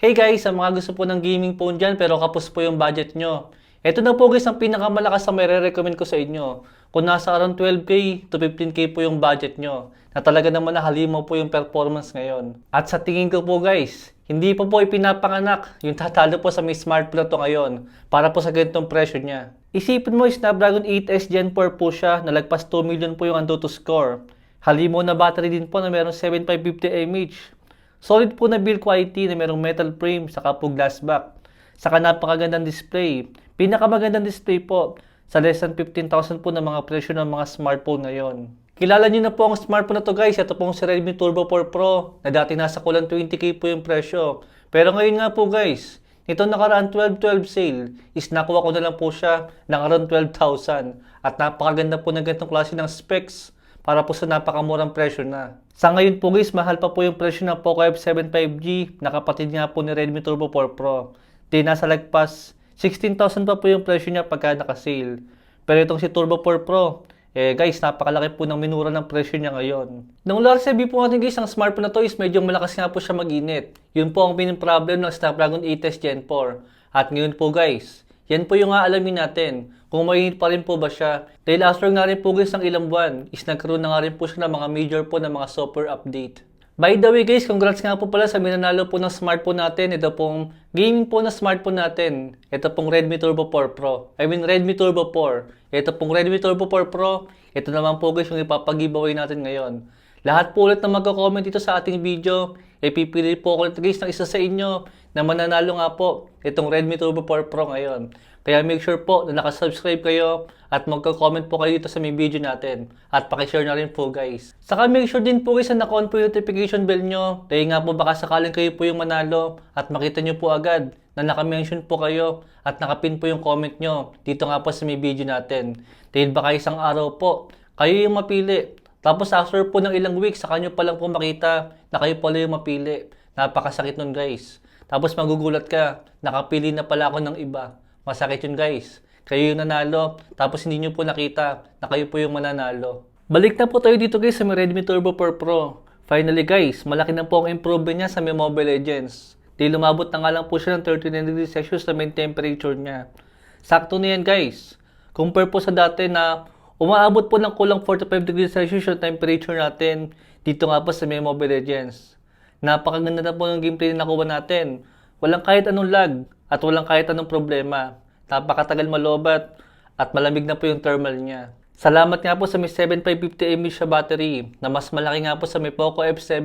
Hey guys, sa mga gusto po ng gaming phone dyan pero kapos po yung budget nyo. Ito na po guys ang pinakamalakas na recommend ko sa inyo. Kung nasa around 12K to 15K po yung budget nyo, na talaga naman nahalimaw po yung performance ngayon. At sa tingin ko po guys, hindi po ipinapanganak yung tatalo po sa may smartphone na to ngayon para po sa ganitong presyo niya. Isipin mo, Snapdragon 8S Gen 4 po siya, nalagpas 2 million po yung Antutu score. Halimaw na battery din po na merong 7550 mAh. Solid po na build quality na merong metal frame saka po glass back. Saka napakagandang display. Pinakamagandang display po sa less than 15,000 po na mga presyo ng mga smartphone ngayon. Kilala niyo na po ang smartphone na to guys. Ito pong si Redmi Turbo 4 Pro na dati nasa kulang 20K po yung presyo. Pero ngayon nga po guys, nitong nakaraan 12/12 sale is nakuha ko na lang po siya ng around 12,000. At napakaganda po ng ganitong klase ng specs para po sa napakamurang presyo na. Sa ngayon po guys, mahal pa po yung presyo ng Poco F7 5G na kapatid nga po ni Redmi Turbo 4 Pro. Di nasa lagpas 16,000 pa po yung presyo niya pagka naka-sale. Pero itong si Turbo 4 Pro, guys, napakalaki po ng minura ng presyo niya ngayon. Nung last review po natin guys, ang smartphone na to is medyo malakas nga po siya mag-init. Yun po ang main problem ng Snapdragon 8S Gen 4. At ngayon po guys, yan po yung aalamin natin kung mainit pa rin po ba siya. Dahil after nga rin po guys ng ilang buwan, is nagkaroon na nga rin po siya ng mga major po na mga software update. By the way guys, congrats nga po pala sa minanalo po ng smartphone natin. Ito pong gaming po na smartphone natin. Ito pong Redmi Turbo 4 Pro. Redmi Turbo 4. Ito pong Redmi Turbo 4 Pro. Ito naman po guys yung ipapag-giveaway natin ngayon. Lahat po ulit na magko-comment dito sa ating video, pipili po ulit guys ng isa sa inyo na mananalo nga po itong Redmi Turbo 4 Pro ngayon. Kaya make sure po na nakasubscribe kayo at magko-comment po kayo dito sa may video natin. At pakishare na rin po guys. Saka make sure din po guys na naka-on po yung notification bell nyo. Dahil nga po baka sakaling kayo po yung manalo at makita nyo po agad na naka-mention po kayo at nakapin po yung comment nyo dito nga po sa may video natin. Dahil baka isang araw po kayo yung mapili. Tapos after po ng ilang weeks, saka nyo pa lang po makita na kayo pala yung mapili. Napakasakit nun guys. Tapos magugulat ka, nakapili na pala ako ng iba. Masakit yun guys. Kayo yung nanalo, tapos hindi nyo po nakita na kayo po yung mananalo. Balik na po tayo dito guys sa Redmi Turbo 4 Pro. Finally guys, malaki na po ang improvement niya sa Mobile Legends. Di lumabot na nga lang po siya ng 39 degrees Celsius na main temperature niya. Sakto na yan guys. Compare po sa dati na umaabot po ng kulang 45 degrees Celsius yung temperature natin dito nga po sa Mobile Legends. Napakaganda na po ng gameplay na nakuha natin. Walang kahit anong lag at walang kahit anong problema. Napakatagal malobat at malamig na po yung thermal niya. Salamat nga po sa may 7550 mAh siya battery na mas malaki nga po sa may Poco F7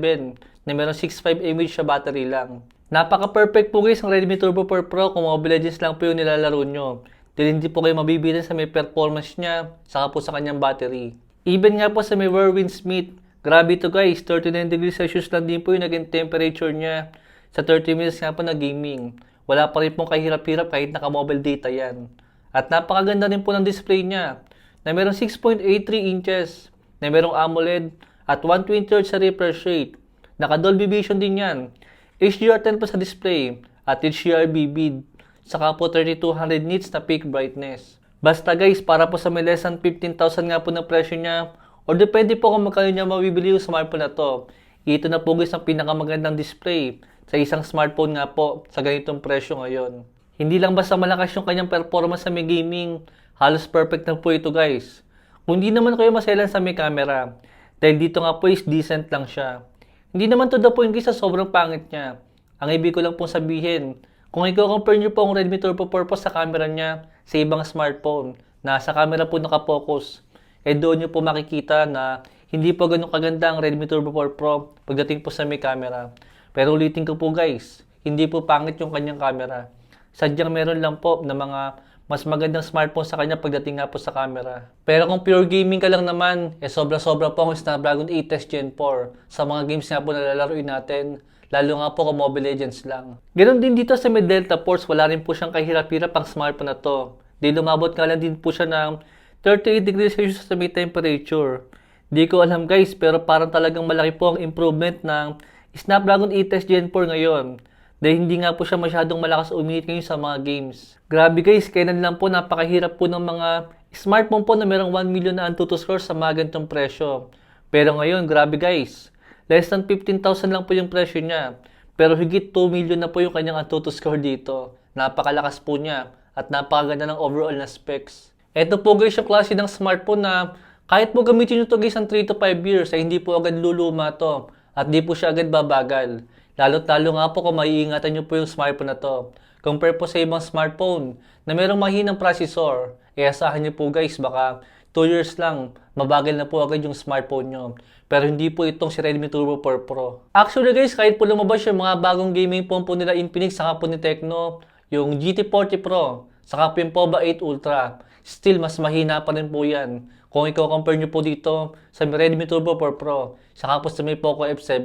na meron 65 mAh siya battery lang. Napaka-perfect po guys ang Redmi Turbo 4 Pro kung Mobile Legends lang po yung nilalaro nyo. Dahil hindi po kayo mabibitin sa may performance niya saka po sa kanyang battery. Even nga po sa may Windsmith, grabe to guys, 39 degrees Celsius lang din po yung naging temperature niya sa 30 minutes nga po na gaming. Wala pa rin pong kahirap-hirap kahit naka-mobile data yan. At napakaganda rin po ng display niya na merong 6.83 inches, na merong AMOLED at 120Hz sa refresh rate. Naka-Dolby Vision din yan. HDR10 pa sa display at HDR BB. Saka po 3200 nits na peak brightness. Basta guys, para po sa may less than 15,000 nga po ng presyo niya, o depende po kung magkano niya mabibili yung smartphone na to. Ito na po guys ang pinakamagandang display sa isang smartphone nga po sa ganitong presyo ngayon. Hindi lang basta malakas yung kanyang performance sa may gaming, halos perfect na po ito guys. Kung hindi naman kayo maselan sa may camera, dahil dito nga po is decent lang siya. Hindi naman to the point guys sa sobrang pangit niya. Ang ibig ko lang pong sabihin, kung i-compare nyo po ang Redmi Turbo 4 Pro sa camera niya sa ibang smartphone na sa camera po nakapokus, doon nyo po makikita na hindi po ganun kaganda ang Redmi Turbo 4 Pro pagdating po sa may camera. Pero ulitin ko po guys, hindi po pangit yung kanyang camera. Sadyang meron lang po na mga mas magandang smartphone sa kanya pagdating nga po sa camera. Pero kung pure gaming ka lang naman, sobra-sobra po ang Snapdragon 8S Gen 4 sa mga games nga po na lalaroin natin, lalo nga po kung Mobile Legends lang. Ganon din dito sa may Delta Force, wala rin po siyang kahirap-hirap ang smartphone na to. Di lumabot nga lang din po siya ng 38 degrees Celsius sa may temperature. Di ko alam guys, pero parang talagang malaki po ang improvement ng Snapdragon 8S Gen 4 ngayon. Dahil hindi nga po siya masyadong malakas uminit ngayon sa mga games. Grabe guys, kailan lang po napakahirap po ng mga smartphone po na merong 1 million na Antutu score sa mga ganitong presyo. Pero ngayon, grabe guys, less than 15,000 lang po yung presyo niya. Pero higit 2 million na po yung kanyang Antutu score dito. Napakalakas po niya at napakaganda ng overall na specs. Ito po guys yung klase ng smartphone na kahit po gamitin nyo to guys ng 3 to 5 years ay hindi po agad luluma to at di po siya agad babagal. Lalo't lalo nga po kung maiingatan nyo po yung smartphone na to. Compare po sa ibang smartphone na merong mahinang processor, asahan nyo po guys baka 2 years lang, mabagal na po agad yung smartphone nyo. Pero hindi po itong si Redmi Turbo 4 Pro. Actually guys, kahit po lumabas yung mga bagong gaming phone po nila Infinix saka po ni Tecno, yung GT40 Pro, saka po yung POVA 8 Ultra, still mas mahina pa rin po yan. Kung i-compare nyo po dito sa Redmi Turbo 4 Pro, saka po sa may Poco F7,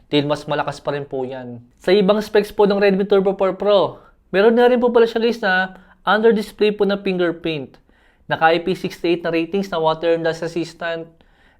dahil mas malakas pa rin po yan. Sa ibang specs po ng Redmi Turbo 4 Pro, meron na rin po pala siya guys na under display po na fingerprint. Naka IP68 na ratings na water and dust resistant.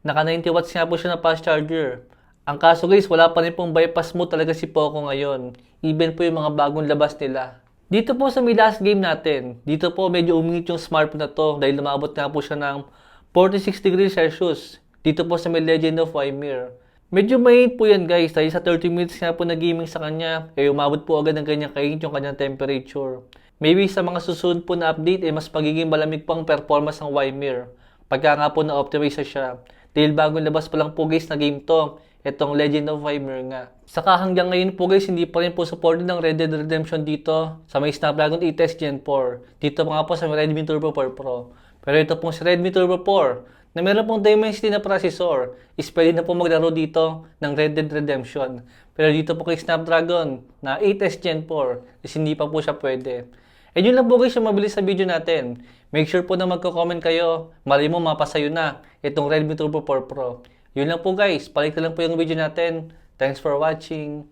Naka 90 watts nga po siya na fast charger. Ang kaso guys, wala pa rin pong bypass mode talaga si Poco ngayon. Even po yung mga bagong labas nila. Dito po sa may last game natin, dito po medyo umingit yung smartphone na to dahil lumabot nga po siya ng 46 degrees Celsius. Dito po sa may Legend of Ymir. Medyo mainit po yan guys dahil sa 30 minutes nga po na gaming sa kanya, umabot po agad ng kanyang kainit yung kanyang temperature. Maybe sa mga susunod po na update mas magiging malamig pang performance ng Ymir. Pagka nga po na-optimize siya. Dahil bagong labas pa lang po guys na game to, itong Legend of Ymir nga. Saka hanggang ngayon po guys, hindi pa rin po supported ng Red Dead Redemption dito sa may Snapdragon 8S Gen 4. Dito pa nga po sa Redmi Turbo 4 Pro. Pero ito pong si Redmi Turbo 4, na meron pong Dimensity na processor, is pwede na po maglaro dito ng Red Dead Redemption. Pero dito po kay Snapdragon na 8S Gen 4, is hindi pa po siya pwede. And yun lang po guys yung mabilis sa video natin. Make sure po na magko-comment kayo. Malay mo mapasayo na itong Redmi Turbo 4 Pro. Yun lang po guys. Balik na lang po yung video natin. Thanks for watching.